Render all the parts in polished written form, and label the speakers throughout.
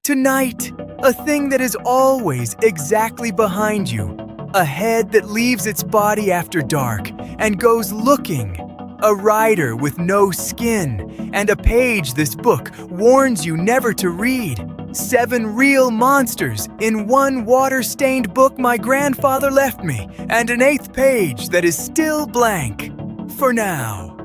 Speaker 1: Tonight, a thing that is always exactly behind you. A head that leaves its body after dark and goes looking. A rider with no skin, and a page this book warns you never to read. 7 real monsters in one water-stained book my grandfather left me, and an 8th page that is still blank. For now.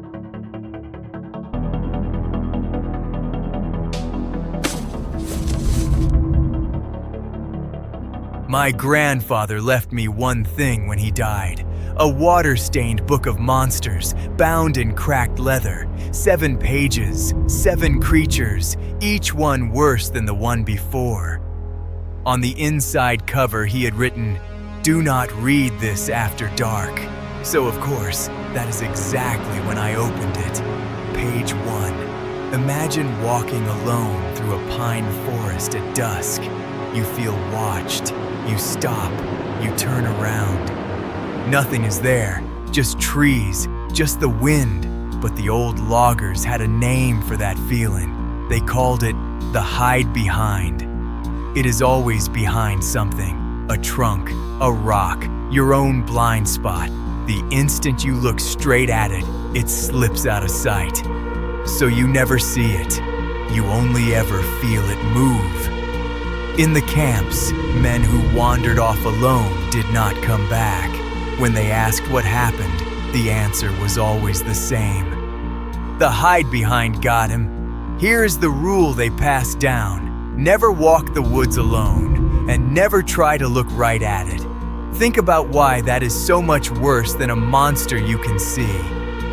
Speaker 1: My grandfather left me one thing when he died. A water-stained book of monsters, bound in cracked leather. 7 pages, 7 creatures, each one worse than the one before. On the inside cover he had written, "Do not read this after dark." So of course, that is exactly when I opened it. Page 1. Imagine walking alone through a pine forest at dusk. You feel watched. You stop. You turn around. Nothing is there, just trees, just the wind. But the old loggers had a name for that feeling. They called it the Hidebehind. It is always behind something, a trunk, a rock, your own blind spot. The instant you look straight at it, it slips out of sight. So you never see it. You only ever feel it move. In the camps, men who wandered off alone did not come back. When they asked what happened, the answer was always the same. The Hidebehind got him. Here's the rule they passed down. Never walk the woods alone, and never try to look right at it. Think about why that is so much worse than a monster you can see.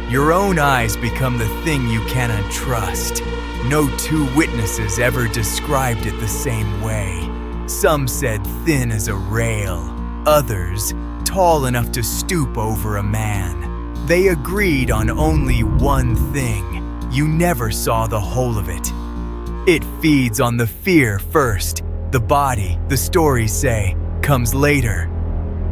Speaker 1: Your own eyes become the thing you cannot trust. No 2 witnesses ever described it the same way. Some said thin as a rail, others tall enough to stoop over a man. They agreed on only one thing. You never saw the whole of it. It feeds on the fear first. The body, the stories say, comes later.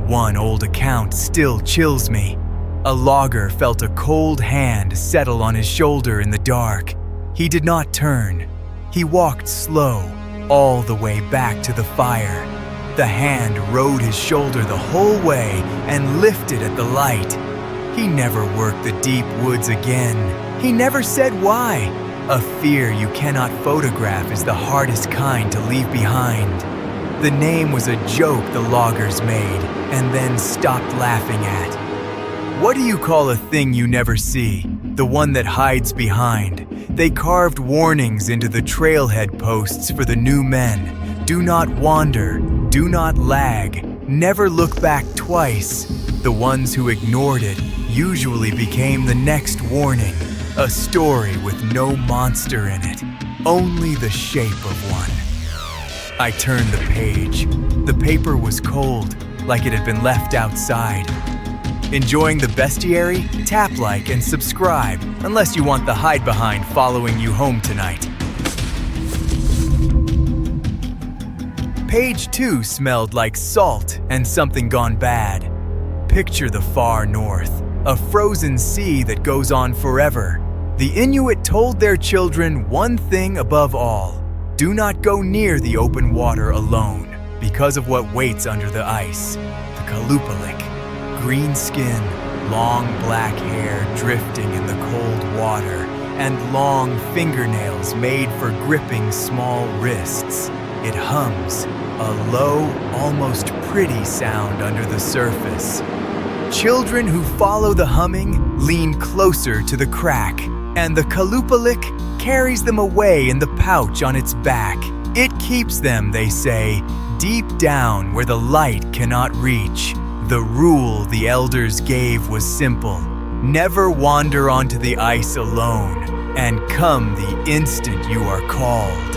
Speaker 1: One old account still chills me. A logger felt a cold hand settle on his shoulder in the dark. He did not turn. He walked slow, all the way back to the fire. The hand rode his shoulder the whole way and lifted at the light. He never worked the deep woods again. He never said why. A fear you cannot photograph is the hardest kind to leave behind. The name was a joke the loggers made and then stopped laughing at. What do you call a thing you never see? The one that hides behind. They carved warnings into the trailhead posts for the new men. Do not wander. Do not lag. Never look back twice. The ones who ignored it usually became the next warning. A story with no monster in it, only the shape of one. I turned the page. The paper was cold, like it had been left outside. Enjoying the bestiary? Tap like and subscribe, unless you want the Hidebehind following you home tonight. Page 2 smelled like salt and something gone bad. Picture the far north, a frozen sea that goes on forever. The Inuit told their children one thing above all: do not go near the open water alone because of what waits under the ice. The Qalupalik, green skin, long black hair drifting in the cold water, and long fingernails made for gripping small wrists. It hums, a low, almost pretty sound under the surface. Children who follow the humming lean closer to the crack, and the Qalupalik carries them away in the pouch on its back. It keeps them, they say, deep down where the light cannot reach. The rule the elders gave was simple: never wander onto the ice alone, and come the instant you are called.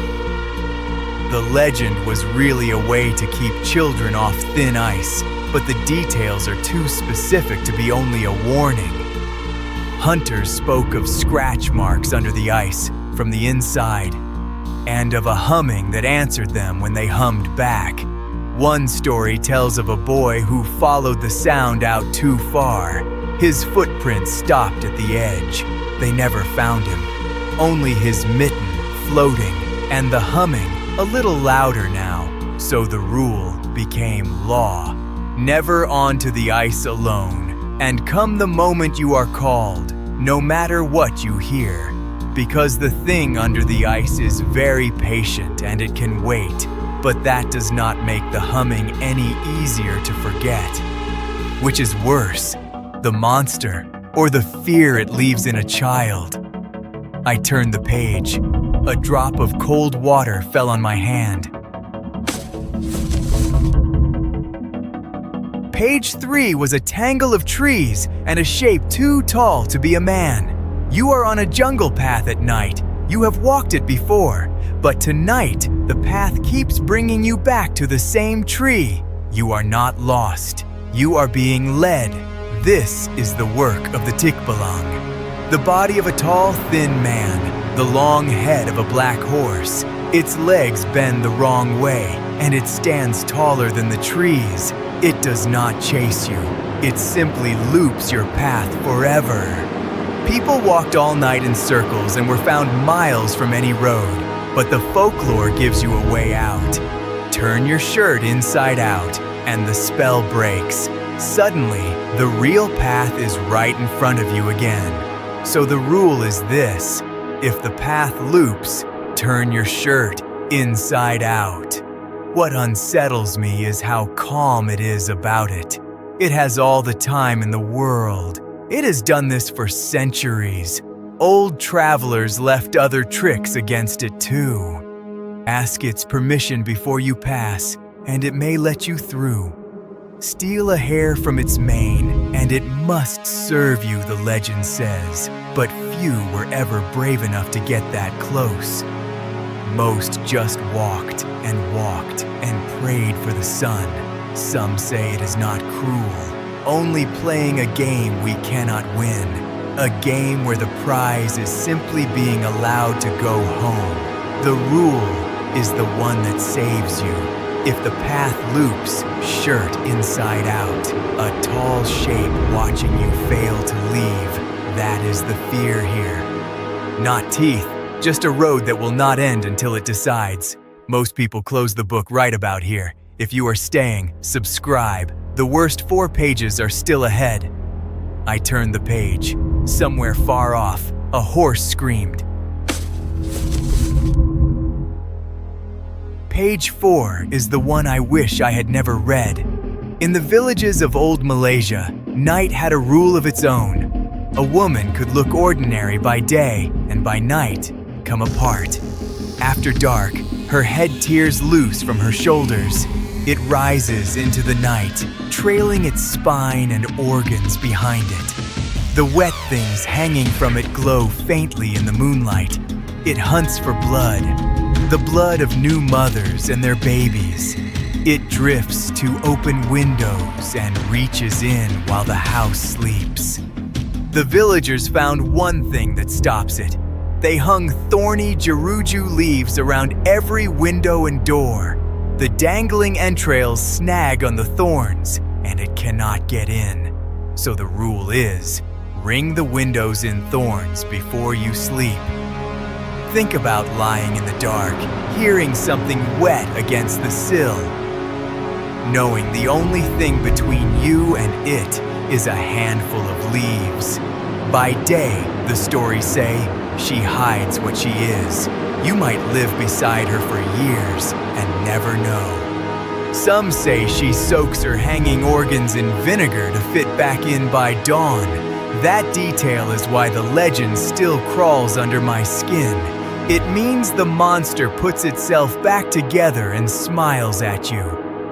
Speaker 1: The legend was really a way to keep children off thin ice, but the details are too specific to be only a warning. Hunters spoke of scratch marks under the ice from the inside, and of a humming that answered them when they hummed back. One story tells of a boy who followed the sound out too far. His footprints stopped at the edge. They never found him. Only his mitten floating and the humming a little louder now, so the rule became law. Never onto the ice alone, and come the moment you are called, no matter what you hear. Because the thing under the ice is very patient and it can wait, but that does not make the humming any easier to forget. Which is worse, the monster or the fear it leaves in a child? I turned the page. A drop of cold water fell on my hand. Page 3 was a tangle of trees and a shape too tall to be a man. You are on a jungle path at night. You have walked it before, but tonight the path keeps bringing you back to the same tree. You are not lost. You are being led. This is the work of the Tikbalang. The body of a tall, thin man, the long head of a black horse. Its legs bend the wrong way, and it stands taller than the trees. It does not chase you. It simply loops your path forever. People walked all night in circles and were found miles from any road, but the folklore gives you a way out. Turn your shirt inside out, and the spell breaks. Suddenly, the real path is right in front of you again. So the rule is this: if the path loops, turn your shirt inside out. What unsettles me is how calm it is about it. It has all the time in the world. It has done this for centuries. Old travelers left other tricks against it too. Ask its permission before you pass, and it may let you through. Steal a hair from its mane, and it must serve you, the legend says, but few were ever brave enough to get that close. Most just walked and prayed for the sun. Some say it is not cruel, only playing a game we cannot win, a game where the prize is simply being allowed to go home. The rule is the one that saves you. If the path loops, shirt inside out, a tall shape watching you fail to leave, that is the fear here. Not teeth, just a road that will not end until it decides. Most people close the book right about here. If you are staying, subscribe. The worst 4 pages are still ahead. I turned the page. Somewhere far off, a horse screamed. Page 4 is the one I wish I had never read. In the villages of old Malaysia, night had a rule of its own. A woman could look ordinary by day and by night come apart. After dark, her head tears loose from her shoulders. It rises into the night, trailing its spine and organs behind it. The wet things hanging from it glow faintly in the moonlight. It hunts for blood, the blood of new mothers and their babies. It drifts to open windows and reaches in while the house sleeps. The villagers found one thing that stops it. They hung thorny geruju leaves around every window and door. The dangling entrails snag on the thorns, and it cannot get in. So the rule is, ring the windows in thorns before you sleep. Think about lying in the dark, hearing something wet against the sill, knowing the only thing between you and it is a handful of leaves. By day, the stories say, she hides what she is. You might live beside her for years and never know. Some say she soaks her hanging organs in vinegar to fit back in by dawn. That detail is why the legend still crawls under my skin. It means the monster puts itself back together and smiles at you.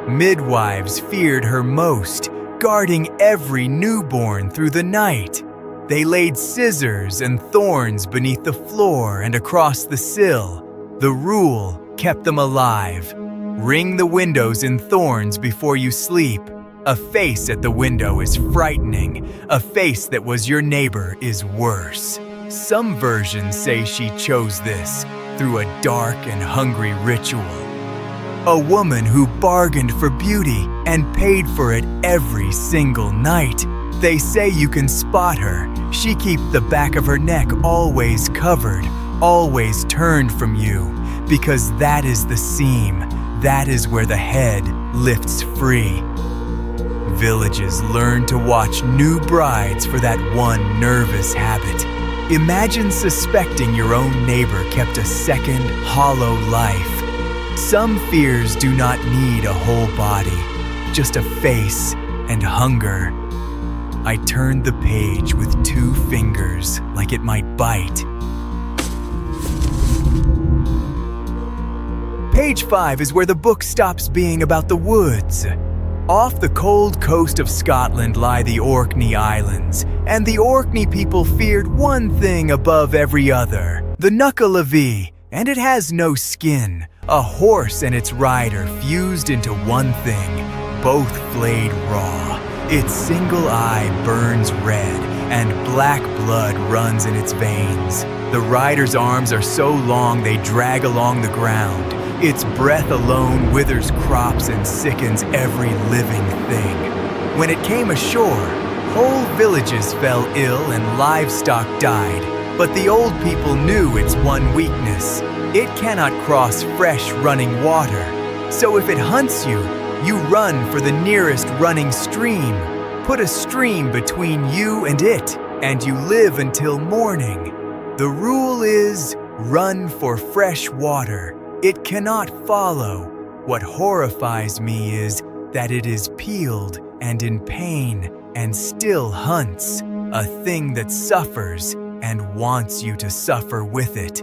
Speaker 1: Midwives feared her most, guarding every newborn through the night. They laid scissors and thorns beneath the floor and across the sill. The rule kept them alive. Ring the windows in thorns before you sleep. A face at the window is frightening. A face that was your neighbor is worse. Some versions say she chose this through a dark and hungry ritual. A woman who bargained for beauty and paid for it every single night. They say you can spot her. She keeps the back of her neck always covered, always turned from you. because that is the seam, that is where the head lifts free. Villages learn to watch new brides for that one nervous habit. Imagine suspecting your own neighbor kept a second, hollow life. Some fears do not need a whole body, just a face and hunger. I turned the page with 2 fingers like it might bite. Page 5 is where the book stops being about the woods. Off the cold coast of Scotland lie the Orkney Islands, and the Orkney people feared one thing above every other, the Nuckelavee, and it has no skin. A horse and its rider fused into one thing, both flayed raw. Its single eye burns red, and black blood runs in its veins. The rider's arms are so long they drag along the ground. Its breath alone withers crops and sickens every living thing. When it came ashore, whole villages fell ill and livestock died. But the old people knew its one weakness. It cannot cross fresh running water. So if it hunts you, you run for the nearest running stream. Put a stream between you and it, and you live until morning. The rule is, run for fresh water. It cannot follow. What horrifies me is that it is peeled and in pain and still hunts, a thing that suffers and wants you to suffer with it.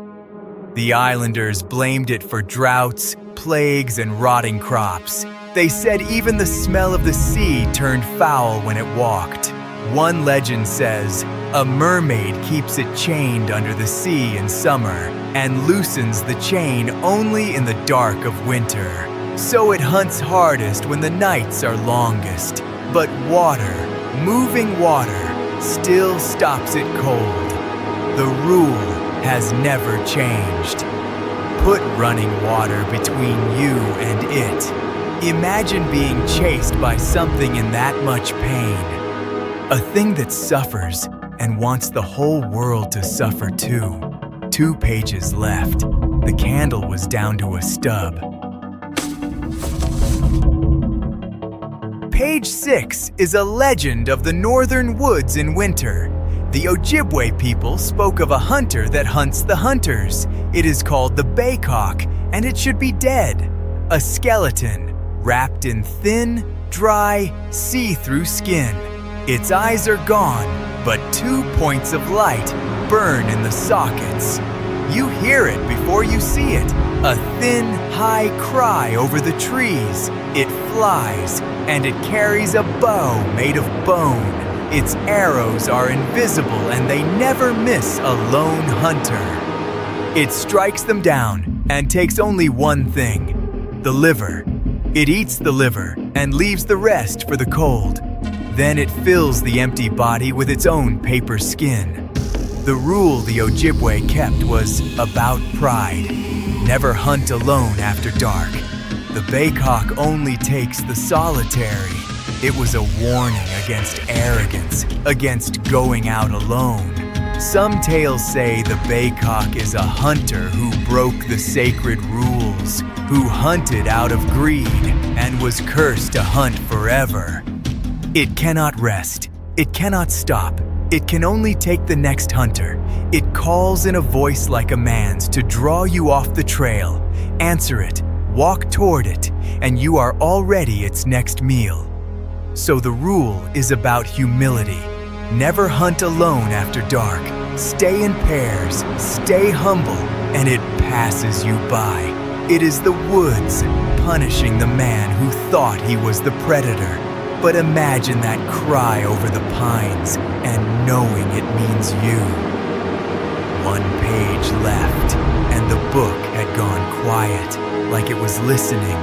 Speaker 1: The islanders blamed it for droughts, plagues, and rotting crops. They said even the smell of the sea turned foul when it walked. One legend says, a mermaid keeps it chained under the sea in summer and loosens the chain only in the dark of winter. So it hunts hardest when the nights are longest. But water, moving water, still stops it cold. The rule has never changed. Put running water between you and it. Imagine being chased by something in that much pain. A thing that suffers and wants the whole world to suffer too. 2 pages left. The candle was down to a stub. Page 6 is a legend of the northern woods in winter. The Ojibwe people spoke of a hunter that hunts the hunters. It is called the Baykok, and it should be dead. A skeleton, wrapped in thin, dry, see-through skin. Its eyes are gone, but 2 points of light burn in the sockets. You hear it before you see it, a thin, high cry over the trees. It flies, and it carries a bow made of bone. Its arrows are invisible, and they never miss a lone hunter. It strikes them down and takes only one thing, the liver. It eats the liver and leaves the rest for the cold. Then it fills the empty body with its own paper skin. The rule the Ojibwe kept was about pride. Never hunt alone after dark. The Baykok only takes the solitary. It was a warning against arrogance, against going out alone. Some tales say the Baykok is a hunter who broke the sacred rules, who hunted out of greed and was cursed to hunt forever. It cannot rest. It cannot stop. It can only take the next hunter. It calls in a voice like a man's to draw you off the trail. Answer it, walk toward it, and you are already its next meal. So the rule is about humility. Never hunt alone after dark. Stay in pairs, stay humble, and it passes you by. It is the woods punishing the man who thought he was the predator. But imagine that cry over the pines and knowing it means you. 1 page left, and the book had gone quiet, like it was listening.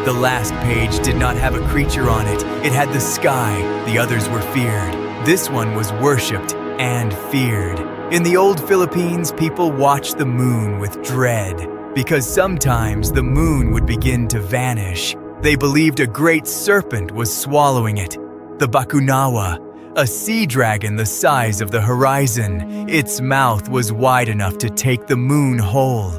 Speaker 1: The last page did not have a creature on it. It had the sky. The others were feared. This one was worshipped and feared. In the old Philippines, people watched the moon with dread, because sometimes the moon would begin to vanish. They believed a great serpent was swallowing it. The Bakunawa, a sea dragon the size of the horizon. Its mouth was wide enough to take the moon whole.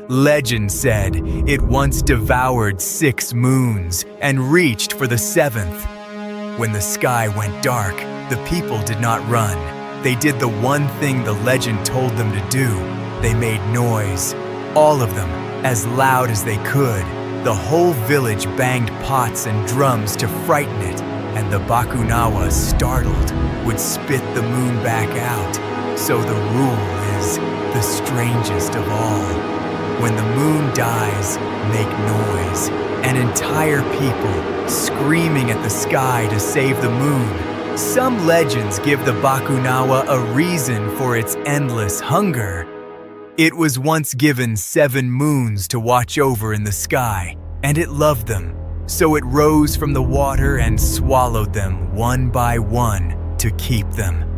Speaker 1: Legend said it once devoured 6 moons and reached for the 7th. When the sky went dark, the people did not run. They did the one thing the legend told them to do. They made noise. All of them, as loud as they could. The whole village banged pots and drums to frighten it, and the Bakunawa, startled, would spit the moon back out. So the rule is the strangest of all. When the moon dies, make noise. An entire people screaming at the sky to save the moon. Some legends give the Bakunawa a reason for its endless hunger. It was once given 7 moons to watch over in the sky, and it loved them. So it rose from the water and swallowed them one by one to keep them.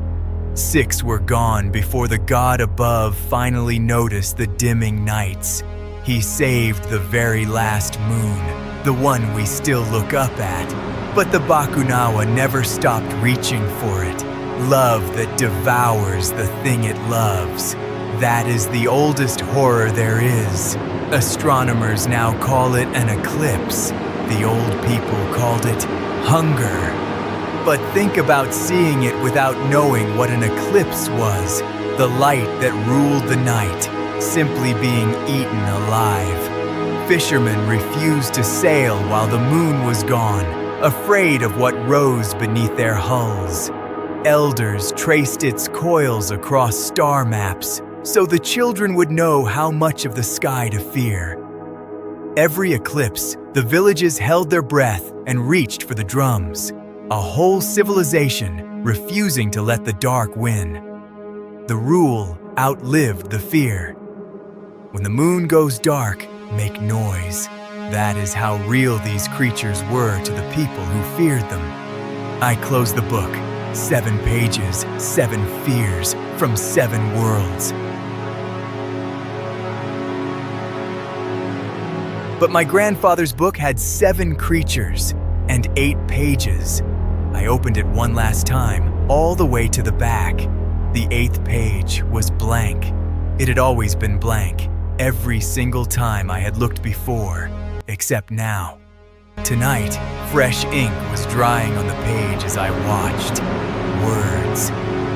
Speaker 1: 6 were gone before the god above finally noticed the dimming nights. He saved the very last moon, the one we still look up at. But the Bakunawa never stopped reaching for it. Love that devours the thing it loves. That is the oldest horror there is. Astronomers now call it an eclipse. The old people called it hunger. But think about seeing it without knowing what an eclipse was. The light that ruled the night, simply being eaten alive. Fishermen refused to sail while the moon was gone, afraid of what rose beneath their hulls. Elders traced its coils across star maps, so the children would know how much of the sky to fear. Every eclipse, the villages held their breath and reached for the drums. A whole civilization refusing to let the dark win. The rule outlived the fear. When the moon goes dark, make noise. That is how real these creatures were to the people who feared them. I close the book. 7 pages, 7 fears from 7 worlds. But my grandfather's book had 7 creatures and 8 pages. I opened it one last time, all the way to the back. The 8th page was blank. It had always been blank, every single time I had looked before, except now. Tonight, fresh ink was drying on the page as I watched. Words,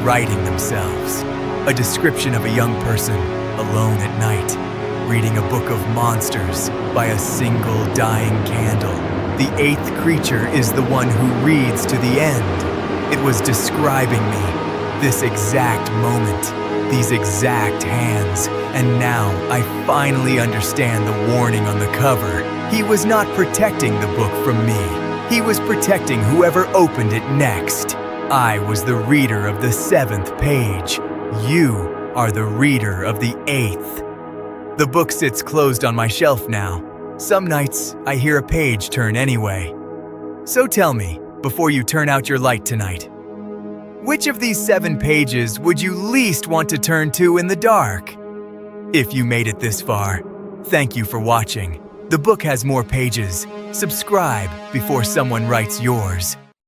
Speaker 1: writing themselves. A description of a young person, alone at night, reading a book of monsters by a single dying candle. The 8th creature is the one who reads to the end. It was describing me, this exact moment, these exact hands, and now I finally understand the warning on the cover. He was not protecting the book from me. He was protecting whoever opened it next. I was the reader of the 7th page. You are the reader of the 8th. The book sits closed on my shelf now. Some nights, I hear a page turn anyway. So tell me, before you turn out your light tonight, which of these 7 pages would you least want to turn to in the dark? If you made it this far, thank you for watching. The book has more pages. Subscribe before someone writes yours.